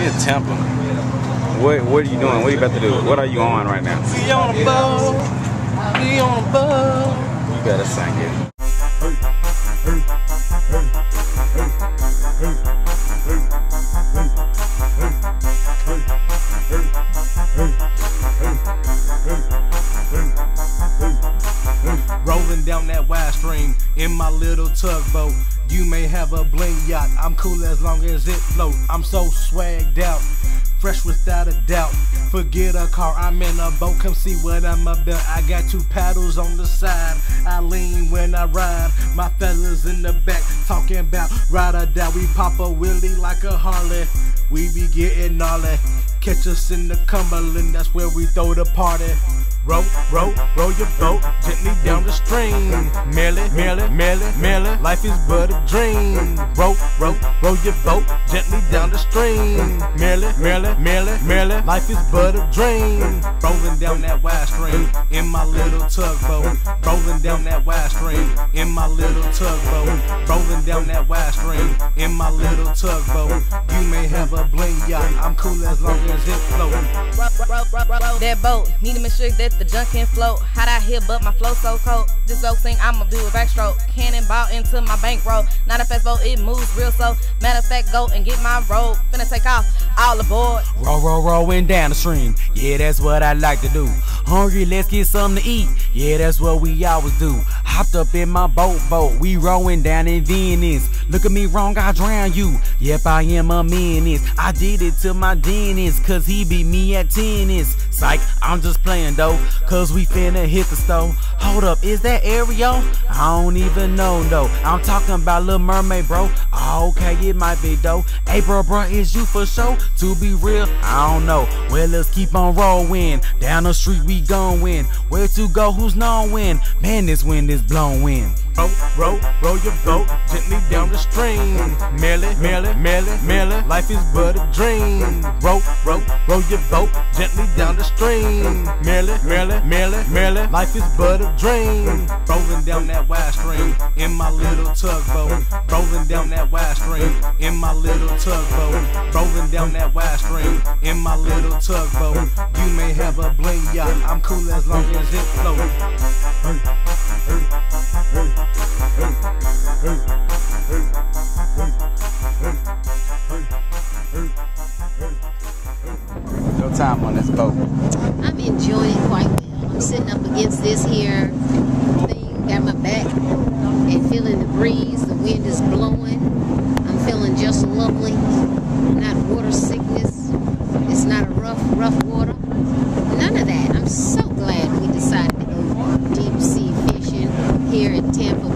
in Tampa. What are you doing? What are you about to do? What are you on right now? We on a boat. We on a boat. You better sing it. Rolling down that wide stream in my little tugboat. You may have a bling yacht, I'm cool as long as it float. I'm so swagged out, fresh without a doubt. Forget a car, I'm in a boat, come see what I'm about. I got 2 paddles on the side, I lean when I ride. My fellas in the back, talking about ride or die. We pop a wheelie like a Harley, we be getting gnarly. Catch us in the Cumberland, that's where we throw the party. Row, row, row your boat gently down the stream. Merely, merely, merely, merely, life is but a dream. Row, row, row your boat gently down the stream. Merely, merely, merely, merely, life is but a dream. Rolling down that wide stream in my little tugboat. Rolling down that wide stream in my little tugboat. Rolling down that wide stream in my little tugboat. You may have a bling yacht, I'm cool as long as it floats. Row that boat, need to make sure that the junk can float. Hot out here, but my flow so cold. This go sing, I'ma do a backstroke. Cannonball into my bankroll. Not a fast boat, it moves real slow. Matter of fact, go and get my rope. Finna take off, all aboard. Rowing down the stream. Yeah, that's what I like to do. Hungry, let's get something to eat. Yeah, that's what we always do. Hopped up in my boat. We rowing down in Venice. Look at me wrong, I drown you. Yep, I am a menace. I did it to my dentist, cause he beat me at tennis. Psych, I'm just playing though, cause we finna hit the stove. Hold up, is that Ariel? I don't even know though. I'm talking about Little Mermaid, bro. Oh, okay, it might be though. Hey, bro, is you for sure? To be real, I don't know. Well, let's keep on rolling. Down the street we gon' win. Where to go, who's knowing? Man, this wind is blowing. Row your boat gently down the stream. Merely, merely, merely, merely, life is but a dream. Row your boat gently down the stream. Merely, merely, merely, merely, life is but a dream. Rolling down that wide stream in my little tugboat. Rolling down that wide stream in my little tugboat. Rolling down that wide stream in my little tugboat. You may have a bling yacht, I'm cool as long as it floats. Your time on this boat. I'm enjoying it quite well. I'm sitting up against this here thing, got my back, and feeling the breeze. The wind is blowing. I'm feeling just lovely. Not water sickness. It's not a rough water. None of that. I'm so glad we decided to go deep sea fishing here in Tampa